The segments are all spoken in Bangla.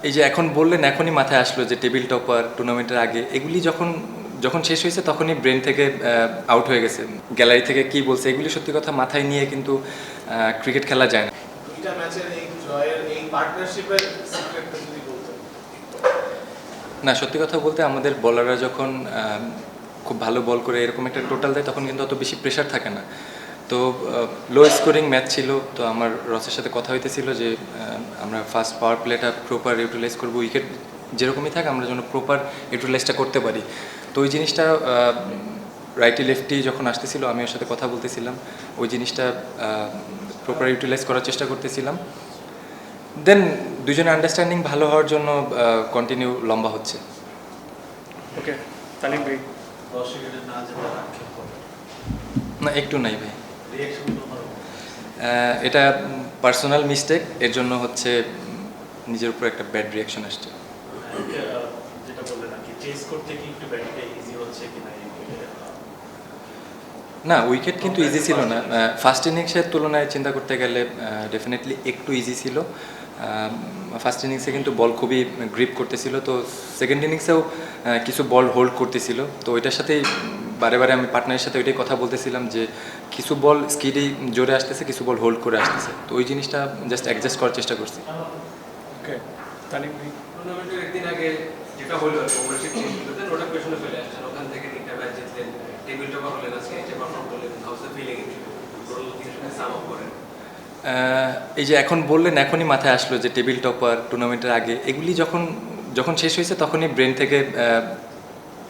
এই যে এখন বললেন এখনই মাথায় আসলো যে টেবিল টপার টুর্নামেন্টের আগে এগুলি যখন যখন শেষ হয়েছে তখনই ব্রেন থেকে আউট হয়ে গেছে। গ্যালারি থেকে কি বলছে এগুলি সত্যি কথা মাথায় নিয়ে কিন্তু ক্রিকেট খেলা যায় না। দুইটা ম্যাচের এই জয়ের এই পার্টনারশিপের সিক্রেটটা যদি বলতেন। না, সত্যি কথা বলতে আমাদের বলাররা যখন খুব ভালো বল করে এরকম একটা টোটাল দেয় তখন কিন্তু অত বেশি প্রেশার থাকে না। তো লো স্কোরিং ম্যাচ ছিল, তো আমার রসের সাথে কথা হইতেছিল যে আমরা ফার্স্ট পাওয়ার প্লেটা প্রপার ইউটিলাইজ করবো, উইকেট যেরকমই থাকে আমরা যেন প্রপার ইউটিলাইজটা করতে পারি। তো ওই জিনিসটা রাইটি লেফটি যখন আসতেছিল আমি ওর সাথে কথা বলতেছিলাম, ওই জিনিসটা প্রপার ইউটিলাইজ করার চেষ্টা করতেছিলাম। দেন দুজনে আন্ডারস্ট্যান্ডিং ভালো হওয়ার জন্য কন্টিনিউ লম্বা হচ্ছে। ওকে, তালিম ভাই দর্শকের না যেটা আক্ষেপ করে না, একটু নাই ভাই। রিঅ্যাকশন এটা পার্সোনাল মিস্টেক, এর জন্য হচ্ছে নিজের উপর একটা ব্যাড রিয়াকশন আসছে। যেটা বললেন আর কি, চেস করতে কি একটু ব্যাটিংটা ইজি হচ্ছে কিনা না, উইকেট কিন্তু ইজি ছিল না। ফার্স্ট ইনিংসের তুলনায় চিন্তা করতে গেলে ডেফিনেটলি একটু ইজি ছিল। ফার্স্ট ইনিংসে কিন্তু বল খুবই গ্রিপ করতেছিল, তো সেকেন্ড ইনিংসেও কিছু বল হোল্ড করতেছিল। তো ওইটার সাথেই বারে বারে আমি পার্টনারের সাথে ওইটাই কথা বলতেছিলাম যে কিছু বল স্কিডেই জোরে আসতেছে, কিছু বল হোল্ড করে আসতেছে। তো ওই জিনিসটা জাস্ট অ্যাডজাস্ট করার চেষ্টা করছি। ওকে, তালিম ভাই টুর্নামেন্টের একদিন আগে যেটা হলো ওভারশিপ চেঞ্জগুলোতে ওটা পেছনে ফেলে আসছেন, ওখান থেকে তিনটা ম্যাচ জিতলেন, টেবিল টপার হলেন, আজকে নিচে পারফর্ম করলেন, হাউসে ফিলিং টোটাল কিছুটা সাম আপ করেন। এই যে এখন বললেন এখনই মাথায় আসলো যে টেবিল টপার টুর্নামেন্টের আগে এগুলি যখন যখন শেষ হয়েছে তখনই ব্রেন থেকে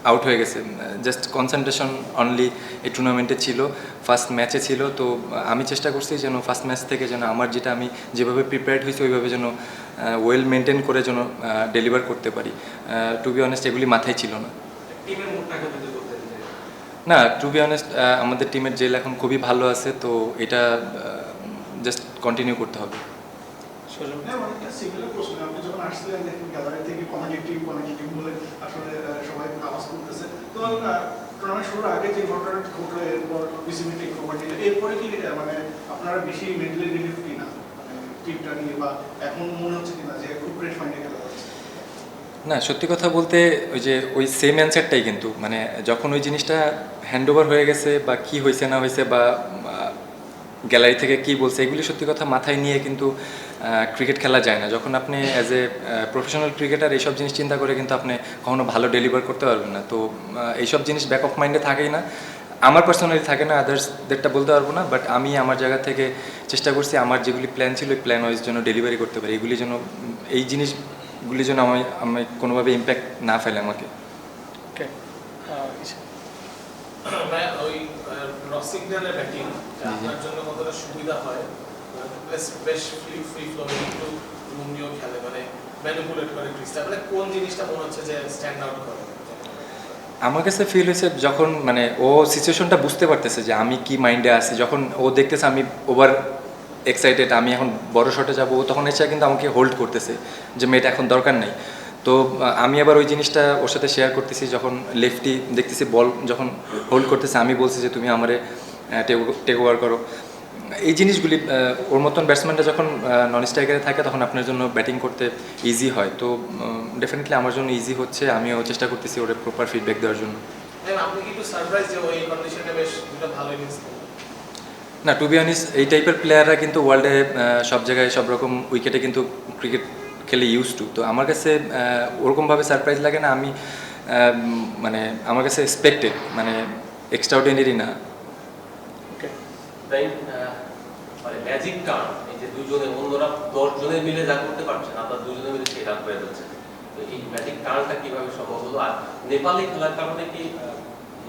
আউট হয়ে গেছে। জাস্ট কনসেন্ট্রেশন অনলি এই টুর্নামেন্টে ছিল, ফার্স্ট ম্যাচে ছিল। তো আমি চেষ্টা করছি যেন ফার্স্ট ম্যাচ থেকে যেন আমার যেটা আমি যেভাবে প্রিপেয়ার্ড হয়েছি ওইভাবে যেন ওয়েল মেনটেন করে যেন ডেলিভার করতে পারি। টু বি অনেস্ট এগুলি মাথায় ছিল না। টিমের মুডটাকে যদি বলতেন যে না, টু বি অনেস্ট আমাদের টিমের জেল এখন খুবই ভালো আছে, তো এটা জাস্ট কন্টিনিউ করতে হবে। সুজন হ্যাঁ, অনেকটা সিমিলার প্রশ্ন। আপনি যখন আসছিলেন দেখুন গ্যালারি থেকে কমিউনিকেটিভ বলে আসলে সবাই আওয়াজ করতেছে। তো টুর্নামেন্ট শুরুর আগে যে ঘটনাটা ঘটলো, এরপর বিসিবি টেক ওভার নিলে, এরপরে কি মানে আপনারা বেশি মেন্টালি রিলিফ কিনা মানে টিমটা নিয়ে, বা এখন মনে হচ্ছে কিনা যে খুব গ্রেট ফাইন্ডে খেলা হচ্ছে? না, সত্যি কথা বলতে ওই যে ওই সেম অ্যান্সারটাই কিন্তু মানে যখন ওই জিনিসটা হ্যান্ড ওভার হয়ে গেছে বা কি হয়েছে না হয়েছে বা গ্যালারি থেকে কি বলছে এগুলি সত্যি কথা মাথায় নিয়ে কিন্তু ক্রিকেট খেলা যায় না। যখন আপনি অ্যাজ এ প্রফেশনাল ক্রিকেটার এইসব জিনিস চিন্তা করে কিন্তু আপনি কখনো ভালো ডেলিভার করতে পারবেন না। তো এইসব জিনিস ব্যাক অফ মাইন্ডে থাকেই না, আমার পার্সোনালি থাকে না, আদার্সদেরটা বলতে পারবো না। বাট আমি আমার জায়গা থেকে চেষ্টা করছি আমার যেগুলি প্ল্যান ছিল ওই প্ল্যান ওয়াইজ যেন ডেলিভারি করতে পারি, এগুলি যেন এই জিনিসগুলি যেন আমি কোনোভাবে ইম্প্যাক্ট না ফেলে আমাকে। ওকে, ওই রসিকডালের ব্যাটিং আপনার জন্য কতটা সুবিধা হয়? বেশ ফ্রি ফ্লোয়িং, একটু রুমিও খেলে, মানে ম্যানিপুলেট করে ক্রিস্টা, মানে কোন জিনিসটা মনে হচ্ছে যে স্ট্যান্ড আউট করে? আমার কাছে ফিল হয়েছে যখন মানে ও সিচুয়েশনটা বুঝতে পারতেছে যে আমি কি মাইন্ডে আছি, যখন ও দেখতেছে আমি ওভার এক্সাইটেড, আমি এখন বড় শটে যাবো, তখন এসে কিন্তু আমাকে হোল্ড করতেছে যে মেয়েটা এখন দরকার নেই। তো আমি আবার ওই জিনিসটা ওর সাথে শেয়ার করতেছি, যখন লেফটি দেখতেছি বল যখন হোল্ড করতেছে আমি বলছি যে তুমি আমারে টেক ওভার করো। এই জিনিসগুলি ওর মতন ব্যাটসম্যানটা যখন নন স্ট্রাইকারে থাকে তখন আপনার জন্য ব্যাটিং করতে ইজি হয়। তো ডেফিনেটলি আমার জন্য ইজি হচ্ছে, আমিও চেষ্টা করতেছি ওর প্রপার ফিডব্যাক দেওয়ার জন্য। আপনি কি একটু সারপ্রাইজ যে ওই কন্ডিশনে বেশ দুটো ভালো ইনিংস? না, টু বি অনেস্ট এই টাইপের প্লেয়াররা কিন্তু ওয়ার্ল্ডে সব জায়গায় সব রকম উইকেটে কিন্তু ক্রিকেট খেলে ইউজ টু। তো আমার কাছে ওরকমভাবে সারপ্রাইজ লাগে না, আমি মানে আমার কাছে এক্সপেক্টেড, মানে এক্সট্রা অর্ডিনারি না। ওকে, তাই মানে ম্যাজিক টার্ন, এই যে দুজনে অন্যরা 10 জনে মিলে যা করতে পারছেন আপনারা দুজনে মিলে সেটা করে যাচ্ছেন, তো এই ম্যাজিক টার্নটা কিভাবে সম্ভব হলো? আর নেপালে খেলার কারণে কি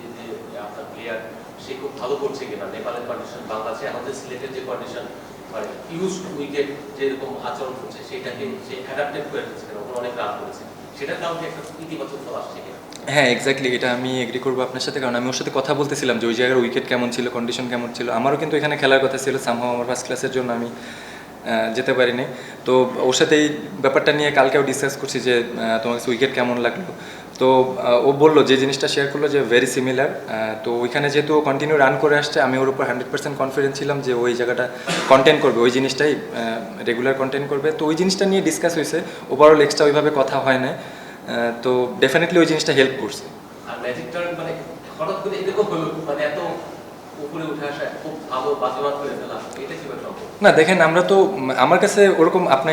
এই যে আপনার প্লেয়ার সে খুব ভালো করছে কিনা? নেপালের কন্ডিশন, বাংলাদেশে আমাদের সিলেটের যে কন্ডিশন, মানে ইউজ উইকেট যেরকম আচরণ করছে সেটাকে সে অ্যাডাপ্টেড করে ফেলছে কিনা? ওখানে অনেক রান করেছে, সেটার কারণে একটা ইতিবাচক ফল আসছে কিনা? হ্যাঁ, এক্স্যাক্টলি, এটা আমি এগ্রি করবো আপনার সাথে, কারণ আমি ওর সাথে কথা বলতেছিলাম যে ওই জায়গার উইকেট কেমন ছিল, কন্ডিশন কেমন ছিল। আমারও কিন্তু এখানে খেলার কথা ছিল, সামহাও আমার ফার্স্ট ক্লাসের জন্য আমি যেতে পারিনি। তো ওর সাথে এই ব্যাপারটা নিয়ে কালকেও ডিসকাস করছি যে তোমার কাছে উইকেট কেমন লাগলো। তো ও বললো যে জিনিসটা শেয়ার করলো যে ভেরি সিমিলার। তো ওইখানে যেহেতু ও কন্টিনিউ রান করে আসছে, আমি ওর উপর 100% কনফিডেন্স ছিলাম যে ওই জায়গাটা কন্টেন্ট করবে, ওই জিনিসটাই রেগুলার কন্টেন্ট করবে। তো ওই জিনিসটা নিয়ে ডিসকাস হয়েছে, ওভারঅল এক্সট্রা ওইভাবে কথা হয় না। তো ডেফিনেটলি ওই জিনিসটা হেল্প করছে। আর ম্যাজিক টার্ন মানে হঠাৎ করে এরকম হলো, মানে এত উপরে উঠে আসা, খুব ভালো বাজিমাত করে ফেলা, এটা কিভাবে সম্ভব? না দেখেন, আমরা তো আমার কাছে ওরকম আপনি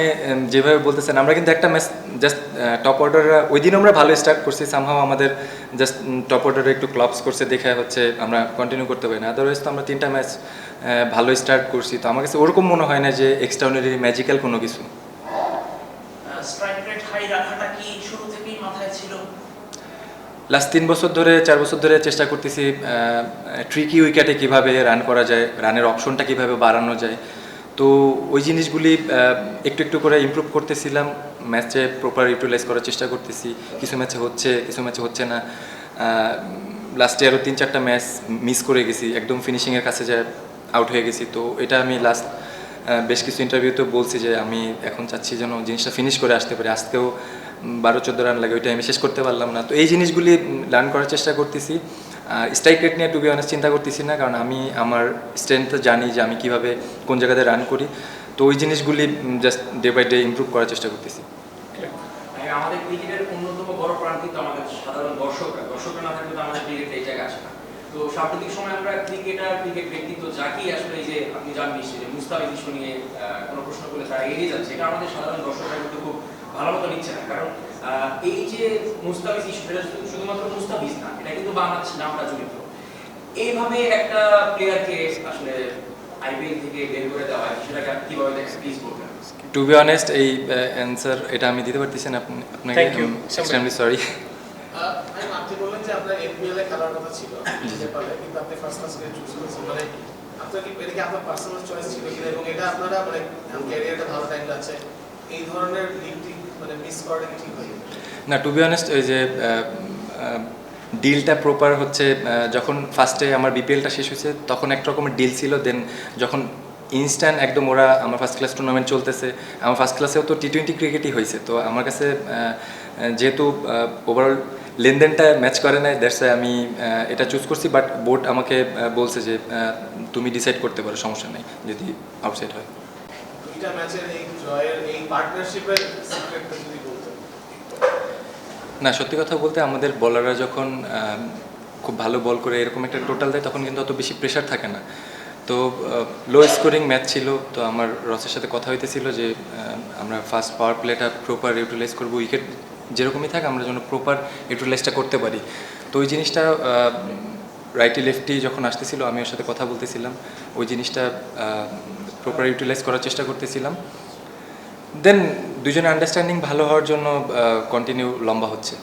যেভাবে বলতেছেন, আমরা কিন্তু একটা ম্যাচ জাস্ট টপ অর্ডাররা ওই দিন আমরা ভালো স্টার্ট করছি, সামহাও আমাদের জাস্ট টপ অর্ডারে একটু ক্লপস করছে দেখে হচ্ছে আমরা কন্টিনিউ করতে পারি না। আদারওয়াইজ তো আমরা 3টা ম্যাচ ভালো স্টার্ট করছি। তো আমার কাছে ওরকম মনে হয় না যে এক্সট্রাঅর্ডিনারি ম্যাজিক্যাল কোনো কিছু। স্ট্রাইক রেট হাই রাখাটা কি শুরু থেকেই মাথায় ছিল? লাস্ট 3 বছর ধরে 4 বছর ধরে চেষ্টা করতেছি ট্রিকি উইকেটে কিভাবে রান করা যায়, রানের অপশনটা কিভাবে বাড়ানো যায়। তো ওই জিনিসগুলি একটু একটু করে ইমপ্রুভ করতেছিলাম, ম্যাচে প্রপার ইউটিলাইজ করার চেষ্টা করতেছি। কিছু ম্যাচে হচ্ছে, কিছু ম্যাচে হচ্ছে না। লাস্টে আরও 3-4টা ম্যাচ মিস করে গেছি, একদম ফিনিশিংয়ের কাছে যায় আউট হয়ে গেছি। তো এটা আমি লাস্ট বেশ কিছু ইন্টারভিউতেও বলছি যে আমি এখন চাচ্ছি যেন জিনিসটা ফিনিশ করে আসতে পারি। আজকেও 12-14 রান লাগে, ওইটা আমি শেষ করতে পারলাম না। তো এই জিনিসগুলি লার্ন করার চেষ্টা করতেছি। স্ট্রাইক রেট নিয়ে টু বি অনেস্ট চিন্তা করতেছি না, কারণ আমি আমার স্ট্রেংথ জানি যে আমি কিভাবে কোন জায়গাতে রান করি। তো ওই জিনিসগুলি just day by day improve করার চেষ্টা করতেছি। আমাদের ক্রিকেটের অন্যতম বড় প্রাণ কিন্তু আমাদের সাধারণ দর্শকরা না থাকলে তো আমাদের ক্রিকেট এই জায়গায় আসে না। তো সাম্প্রতিক সময় আমরা ক্রিকেটার, ক্রিকেট ব্যক্তিত্ব যাকেই আসলে এই যে আপনি জান নিশ্চয়ই যে মুস্তাফিজ ইস্যু নিয়ে কোনো প্রশ্ন করলে তারা এড়িয়ে যাচ্ছে, এটা আমাদের সাধারণ দর্শকরা কিন্তু খুব ভালো মতো নিচ্ছে না। কারণ এই যে মুস্তাফিজ ইস্যু, এটা শুধুমাত্র মুস্তাফিজ না, এটা কিন্তু বাংলাদেশ নামটা জড়িত। এইভাবে একটা প্লেয়ারকে আসলে আইপিএল থেকে বের করে দেওয়া হয়, সেটাকে আপনি কিভাবে দেখেন, প্লিজ বলবেন। টু বি অনেস্ট এই অ্যান্সার এটা আমি দিতে পারতেছি না আপনাকে, Thank you. Extremely sorry. আপনি বললেন যে আপনার এনপিএল এ খেলার কথা ছিল নেপালে, কিন্তু আপনি ফার্স্ট ক্লাসকে চুজ করেছেন, মানে আপনার কি এটা কি আপনার পার্সোনাল চয়েস ছিল কিনা, এবং এটা আপনারা মানে ক্যারিয়ারটা ভালো টাইম যাচ্ছে, এই ধরনের লিগটি মানে মিস করাটা কি ঠিক হয়? না, টু বি অনেস্ট ওই যে ডিলটা প্রপার হচ্ছে, যখন ফার্স্টে আমার বিপিএলটা শেষ হয়েছে তখন এক রকমের ডিল ছিল। দেন যখন ইনস্ট্যান্ট একদম ওরা আমার ফার্স্ট ক্লাস টুর্নামেন্ট চলতেছে, আমার ফার্স্ট ক্লাসেও তো টি20 ক্রিকেটই হয়েছে। তো আমার কাছে যেহেতু ওভারঅল লেনদেনটা ম্যাচ করে নাই, দ্যাটস আমি এটা চুজ করছি। বাট বোর্ড আমাকে বলছে যে তুমি ডিসাইড করতে পারো, সমস্যা নেই যদি আউটসাইড হয়। দুইটা ম্যাচের এই জয়ের এই পার্টনারশিপের সিক্রেটটা যদি বলতেন। না, সত্যি কথা বলতে আমাদের বলাররা যখন খুব ভালো বল করে এরকম একটা টোটাল দেয়, তখন কিন্তু অত বেশি প্রেশার থাকে না। তো লো স্কোরিং ম্যাচ ছিল, তো আমার রসের সাথে কথা হইতেছিল যে আমরা ফার্স্ট পাওয়ার প্লেটা প্রপার ইউটিলাইজ করবো, উইকেট যেরকমই থাকে আমরা যেন প্রপার ইউটিলাইজটা করতে পারি। তো ওই জিনিসটা রাইটি লেফটি যখন আসতেছিল আমি ওর সাথে কথা বলতেছিলাম, ওই জিনিসটা প্রপার ইউটিলাইজ করার চেষ্টা করতেছিলাম। দেন দুজনের আন্ডারস্ট্যান্ডিং ভালো হওয়ার জন্য কন্টিনিউ লম্বা হচ্ছে।